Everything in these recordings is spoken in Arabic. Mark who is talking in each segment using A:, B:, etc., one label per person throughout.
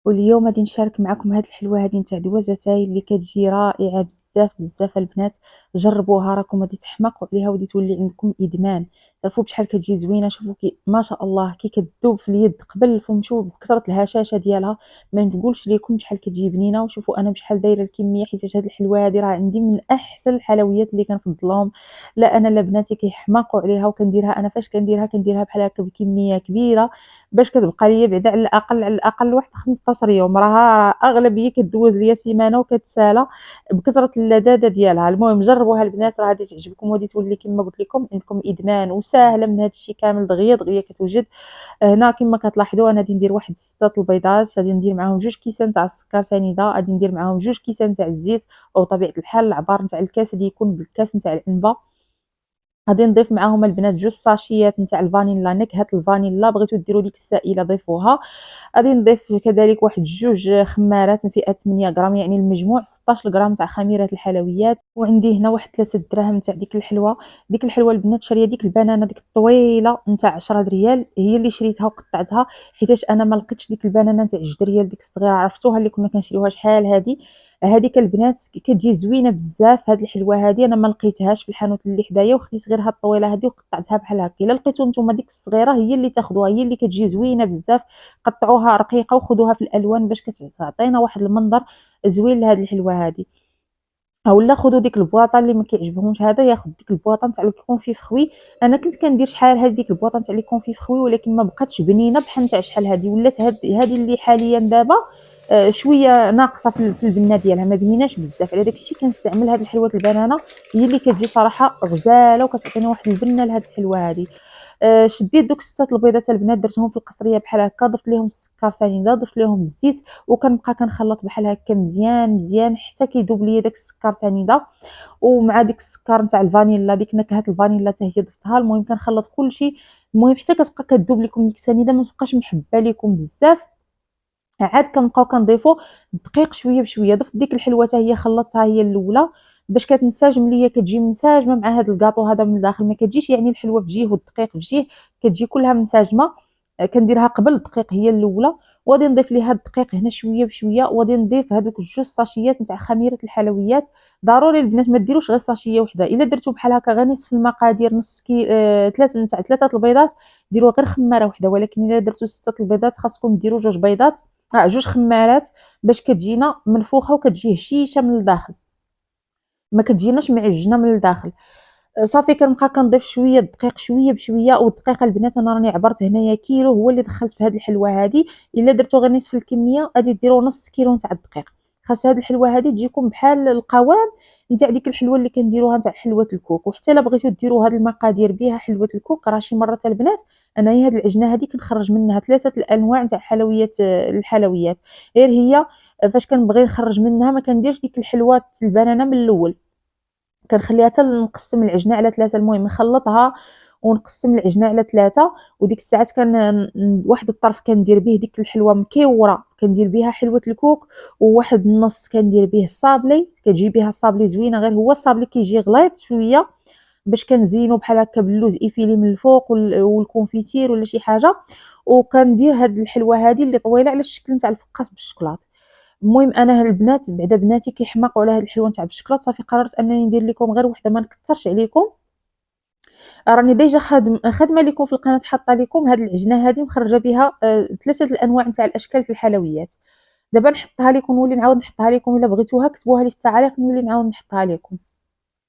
A: واليوم غادي نشارك معكم هاد الحلوة هادي نتاع دوازتاي اللي كتجي رائعة بزاف بزاف البنات. جربوها راكم غادي تحماقوا عليها وغادي تولي عندكم ادمان. تعرفوا بشحال كتجي زوينه، شوفوا كي ما شاء الله كي كتذوب في اليد قبل الفم، شوفوا بكثره الهشاشه ديالها. ما نقولش لكم شحال كتجي بنينه. وشوفوا انا بشحال دايره الكميه، حيت هاد الحلوه هادي راه عندي من احسن الحلويات اللي كنفضلهم. لا انا لا بناتي كيحماقوا عليها، وكنديرها انا فاش كنديرها بحال هكا بكميه كبيره باش كتبقى ليا بعدا على الاقل واحد 15 يوم. راها اغلبيه كدوز ليا سيمانه وكتسالى بكثره اللذاذه ديالها. المهم جربوها البنات، راه غادي تعجبكم وغادي تولي كما قلت لكم عندكم ادمان وساهله من هذا الشيء كامل. دغيا دغيا كتوجد. هنا كما كتلاحظوا انا غادي ندير واحد 6 البيضات، غادي ندير معاهم 2 كيسان تاع السكر سنيده، غادي ندير معاهم 2 كيسان تاع الزيت، او طبيعه الحال العبار نتاع الكاس غادي يكون بالكاس نتاع العنبه. غادي نضيف معاهم البنات 2 ساشيات نتاع الفانيلا، نكهه الفانيلا، بغيتو ديروا ديك السائله ضيفوها. غادي نضيف كذلك واحد 2 خمارات من فئه 8 غرام، يعني المجموع 16 غرام تاع خميره الحلويات. وعندي هنا واحد 3 دراهم تاع ديك الحلوه. ديك الحلوه البنات شاريه ديك البنانه ديك الطويله نتاع 10 ريال، هي اللي شريتها وقطعتها، حيتاش انا ما لقيتش ديك البنانه نتاع 2 ريال ديك الصغيره، عرفتوها اللي كنا كنشريوها شحال هذه. هذيك البنات كتجي زوينه بزاف. هاد الحلوه هذه انا ما لقيتهاش في الحانوت اللي حدايا، وخديت غير هاد الطويله هذه وقطعتها بحال هكا. الا لقيتو نتوما ديك الصغيره هي اللي تاخذوها، هي اللي كتجي زوينه بزاف. قطعوها رقيقه وخذوها في الالوان باش كتعطينا واحد المنظر زوين لهاد الحلوه هذه. اولا خذوا ديك البواطه اللي ما كيعجبهمش هذا ياخذ ديك البواطه نتاع الكونفي فخوي. انا كنت كندير شحال هذيك البواطه نتاع الكونفي فخوي، ولكن ما بقاتش بنينه بحال نتاع شحال هذه. ولات هذه اللي حاليا دابا شويه ناقصه في البنه ديالها، ما بنيناش بزاف. على داك الشيء كنستعمل هذه الحلوه البنانه، هي اللي كتجي صراحه غزاله وكتعطيني واحد البنه لهاد الحلوه هذه. شديت دوك 6 البيضات البنات درتهم في القصريه بحال هكا، ضفت ليهم السكر سنيده، ضفت ليهم الزيت، وكنبقى كنخلط بحال هكا مزيان مزيان حتى كيذوب ليا داك السكر سنيده. ومع ديك السكر نتاع الفانيلا، ديك نكهه الفانيلا حتى هي ضفتها. المهم كنخلط كلشي، المهم حتى كتبقى كذوب لكم ديك سنيده، ما تبقاش محبه لكم بزاف. عاد كنبقاو كنضيفو الدقيق شويه بشويه. ضفت ديك الحلوه حتى هي خلطتها هي الاولى باش كتنسجم ليا، كتجي منسجمه مع هذا الكاطو هذا من الداخل. ما كتجيش يعني الحلوه في جهه والدقيق في جهه، كتجي كلها منسجمه. كنديرها قبل الدقيق هي الاولى، وغادي نضيف ليها الدقيق هنا شويه بشويه، وغادي نضيف هذوك 2 ساشيات نتاع خميره الحلويات. ضروري البنات ما ديروش غير ساشيه وحده. الا درتو بحال هكا غير نصف المقادير، نص كي 3 نتاع 3 البيضات، ديروا غير خماره وحده. ولكن الا درتو 6 البيضات خاصكم ديروا 2 بيضات، 2 خمارات، باش كتجينا منفوخه وكتجي هشيشه من الداخل، ما كتجيناش معجنه من الداخل. صافي كنبقى كنضيف شويه الدقيق شويه بشويه. والدقيق البنات انا راني عبرت هنايا كيلو هو اللي دخلت في هذه الحلوه هذه. الا درتو غير نصف الكميه غادي ديروا نص كيلو نتاع الدقيق. خاص هذه الحلوه هذه تجيكم بحال القوام نتاع ديك الحلوه اللي كنديروها نتاع حلوه الكوك. وحتى الا بغيتو ديروا هذه المقادير بها حلوه الكوك، راه شي مرات البنات انايا هذه العجنه هذه كنخرج منها 3 الانواع نتاع حلويات، الحلويات. غير هي فاش كنبغي نخرج منها ما كنديرش ديك الحلوه البنانه من الاول، كنخليها حتى نقسم العجينه على 3. المهم نخلطها ونقسم العجينه على 3. وديك الساعات واحد الطرف كندير به ديك الحلوه مكيوره كندير بها حلوه الكوك، وواحد النص كندير به الصابلي، كتجي بها الصابلي زوينه. غير هو الصابلي كيجي غليظ شويه باش كنزينو بحال هكا باللوز ايفيلي من الفوق والكونفيتير ولا شي حاجه. وكندير هاد الحلوه هذه اللي طويله على الشكل نتاع الفقاس بالشكلاط. المهم انا البنات بعدا بناتي كيحماقوا على هاد الحلوه نتاع بالشكلاط، صافي قررت انني ندير لكم غير وحده ما نكثرش عليكم. راني ديجا خادمه لكم في القناه، حاطه لكم هاد العجينه هذه مخرجه بها 3 الانواع نتاع الاشكال في الحلويات. دابا نحطها لكم نولي نعاود نحطها لكم، الا بغيتوها كتبوها لي في التعاليق نولي نعاود نحطها لكم.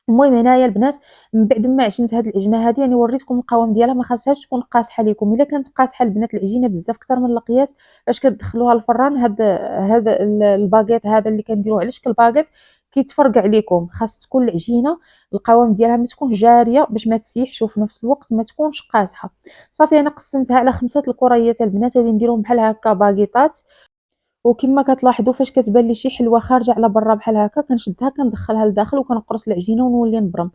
A: المهم هنايا البنات من بعد ما عجنت هاد العجينه هذه، يعني وريتكم القوام ديالها، ما خاصهاش تكون قاصحه لكم. الا كانت قاصحه البنات العجينه بزاف اكثر من القياس باش كتدخلوها الفران، هذا الباكيت هذا اللي كنديروه على شكل باكيت كيتفرقع عليكم. خاص تكون العجينه القوام ديالها ما تكونش جاريه باش ما تسيحش، وفي نفس الوقت ما تكونش قاصحه. صافي انا قسمتها على 5 الكريات البنات، غادي نديرهم بحال هكا باكيطات. وكما كتلاحظوا فاش كتبان لي شي حلوه خارجه على برا بحال هكا كنشدها كندخلها لداخل وكنقرص العجينه ونولي نبرم.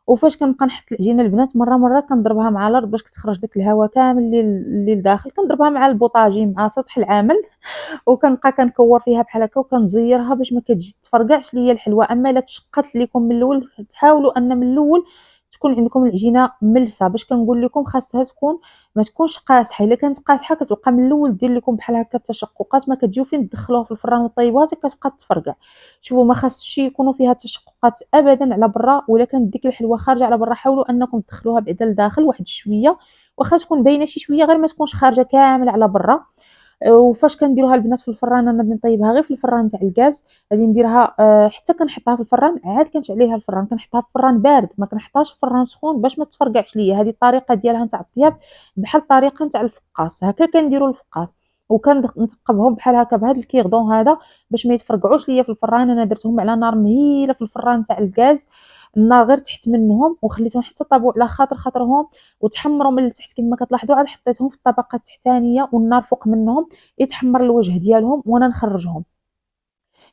A: وفاش كنبقى نحط العجينه البنات مره مره كنضربها مع الارض باش كتخرج داك الهواء كامل اللي لداخل، كنضربها مع البوطاجي مع سطح العامل. وكنبقى كنكور فيها بحال هكا وكنزيرها باش ما كتجي تفرقعش ليا الحلوه. اما الا تشقات لكم من الاول تحاولوا ان من الاول تكون عندكم العجينة ملسة. باش كنقول لكم خاصها تكون ما تكونش قاصحة، إلا كانت قاصحة كتبقى من الأول دير لكم بحال هكا التشققات، ما كتجيو فين تدخلوها في الفران وطيبوها حتى كتبقى تفرقع. شوفوا ما خاصش يكونوا فيها تشققات أبدًا على برا، وإلا كانت ديك الحلوى خارجة على برا حاولوا أنكم تدخلوها بعدا لداخل واحد شوية، واخا تكون باينة شي شوية غير ما تكونش خارجة كاملة على برا. وفاش كنديروها البنات في الفران أنا غادي نطيبها غير في الفران تاع الغاز، غادي نديرها حتى كنحطها في الفران عاد كنشعل الفران، كنحطها في الفران بارد ما كنحطهاش في الفران سخون باش ما تفرقعش ليا. هذه الطريقة ديالها نتاع الطياب بحال الطريقة نتاع الفقاص، هكا كنديروا الفقاص. نثقبهم بحال هكا بهذا الكيغدون هذا باش ما يتفرقعوش ليا في الفران. أنا درتهم على نار مهيلة في الفران تاع الغاز، النار غير تحت منهم، وخليتهم حتى طابوا على خاطرهم وتحمروا من التحت كما كتلاحظوا. عاد حطيتهم في الطبقة التحتانية والنار فوق منهم يتحمر الوجه ديالهم وانا نخرجهم،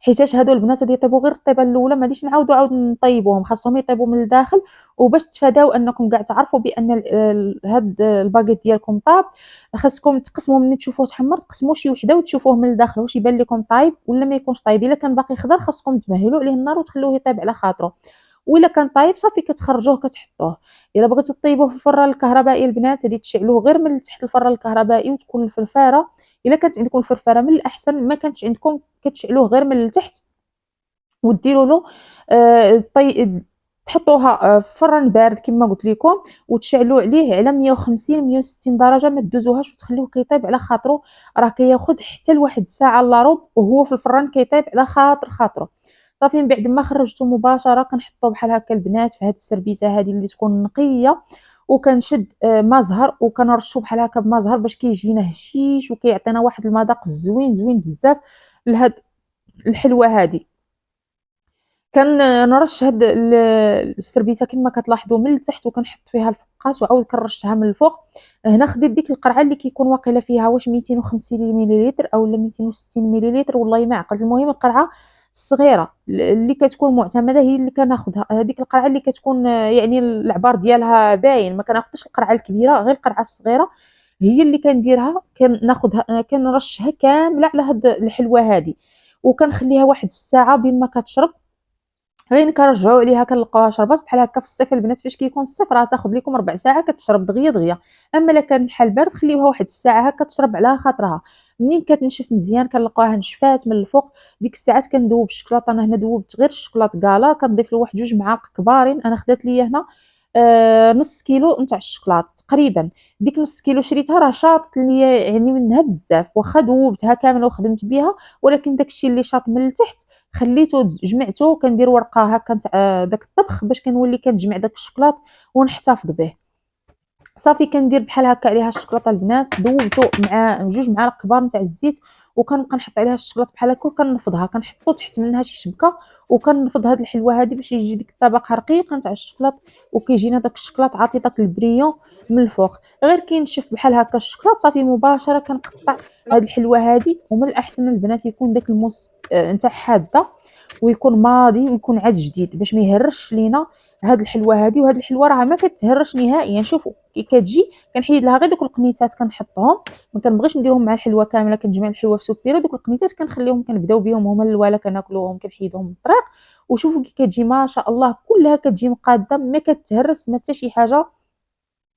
A: حيتاش هادو البنات غادي يطيبوا غير الطيبه الاولى، ما غاديش نعاودوا نطيبوهم، خاصهم يطيبوا من الداخل. وباش تفاداو انكم كاع تعرفوا بان هاد الباكيت ديالكم طاب، خاصكم تقسموا ملي تشوفوه تحمر تقسموا شي وحده وتشوفوه من الداخل واش يبان لكم طايب ولا ما يكونش طايب. الا كان باقي خضر خاصكم تمهلوا عليه النار وتخلوه يطيب على خاطره، وإلا كان طايب صافي كتخرجوه كتحطوه. إلا بغيتو طيبوه في الفران الكهربائي البنات غادي تشعلوه غير من التحت الفران الكهربائي وتكون الفرفاره، إلا كانت عندكم الفرفاره من الأحسن، ما كانتش عندكم كتشعلوه غير من التحت وديروا له طي تحطوها في فران بارد كما قلت لكم وتشعلوا عليه على 150 160 درجه، ما تدوزوهاش وتخليوه كيطيب على خاطرو. راه كياخذ حتى لواحد الساعه الا ربع وهو في الفران كيطيب على خاطرو. صافي من بعد ما خرجته مباشره كنحطو بحال هكا البنات في هاد السربيته هذه اللي تكون نقيه، وكنشد ما زهر وكنرشو بحال هكا بما زهر باش كيجينا هشيش وكيعطينا واحد المذاق زوين بزاف لهاد الحلوه هذه. كنرش هاد السربيته كما كتلاحظوا من التحت وكنحط فيها الفقاس وعاود كنرشها من الفوق. هنا خديت ديك القرعه اللي كيكون واقيلا فيها واش 250 مليلتر اولا 260 مليلتر والله ما عقلت، المهم القرعه الصغيره اللي كتكون معتمده هي اللي كناخذها، هذيك القرعه اللي كتكون يعني العبار ديالها باين، ما كناخذش القرعه الكبيره غير القرعه الصغيره هي اللي كنديرها. كناخذها كنرشها كامله على هاد الحلوه هذه وكنخليها واحد الساعه بما كتشرب. غير كنرجعوا عليها كنلقاوها شربات بحال هكا. في الصيف البنات فاش كيكون الصيف راه تاخذ لكم ربع ساعه كتشرب دغيا، اما الا كان الحال بارد خليوها واحد الساعه هكا تشرب على خاطرها. منين كتنشف مزيان كنلقاوها نشفات من الفوق، ديك الساعات كندوب الشكلاط. انا هنا دوبت غير الشكلاط كالا كنضيف له واحد 2 معالق كبارين، انا خدات ليا هنا نص كيلو نتاع الشكلاط تقريبا. ديك نص كيلو شريتها راه شاطت ليا يعني منها بزاف، واخا دوبتها كامله وخدمت بها ولكن داكشي اللي شاط من التحت خليته جمعته. كندير ورقه هكا نتاع داك الطبخ باش كنولي كنجمع داك الشكلاط ونحتفظ به. صافي كندير بحال هكا عليها الشكلاطه البنات دوبته مع 2 معالق كبار نتاع الزيت وكنبقى نحط عليها الشكلاط بحال هكا وكنفضها كنحطو تحت منها شي شبكه وكنفض هاد الحلوه هادي باش يجي ديك الطبقه رقيقه نتاع الشكلاط وكيجينا داك الشكلاط عاطي داك البريون من الفوق. غير كينشف بحال هكا الشكلاط صافي مباشره كنقطع هاد الحلوه هادي. ومن الاحسن البنات يكون داك الموس نتاع حاده ويكون ماضي ويكون عاد جديد باش ما يهرش لينا هاد الحلوه هادي. وهاد الحلوه راه ما كتهرش نهائيا. شوفوا كي كتجي كنحيد لها غير دوك القنيتات كنحطهم، ما كنبغيش نديرهم مع الحلوه كامله، كنجمع الحلوه في سوبيره دوك القنيتات كنخليهم كنبداو بهم هما الاولى كناكلوهم كنحيدهم من الطريق. وشوفوا كي كتجي ما شاء الله كلها كتجي مقاده ما كتهرس ما حتى شي حاجه.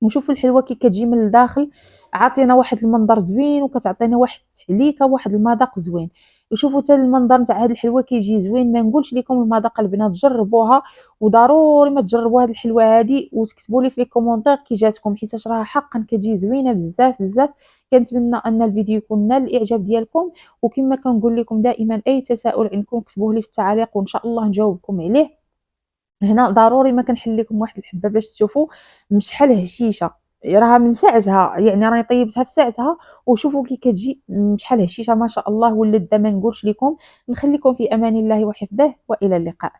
A: وشوفوا الحلوه كي كتجي من الداخل عطينا واحد المنظر زوين وكتعطينا واحد التحليكه واحد المذاق زوين. وشوفوا حتى المنظر نتاع هاد الحلوه كيجي زوين. ما نقولش لكم المذاق البنات جربوها وضروري ما تجربوا هاد الحلوه هادي وتكتبوا لي في لي كومونتير كي جاتكم حيت راها حقا كتجي زوينه بزاف. كنتمنى ان الفيديو يكون نال الاعجاب ديالكم، وكما كنقول لكم دائما اي تساؤل عندكم كتبوه لي في التعاليق وان شاء الله نجاوبكم عليه. هنا ضروري ما كنحل لكم واحد الحبه باش تشوفوا شحال هشيشه راها من ساعتها، يعني راني طيبتها في ساعتها وشوفوا كي كتجي شحال هشيشه ما شاء الله ولات ما نقولش لكم. نخليكم في امان الله وحفظه والى اللقاء.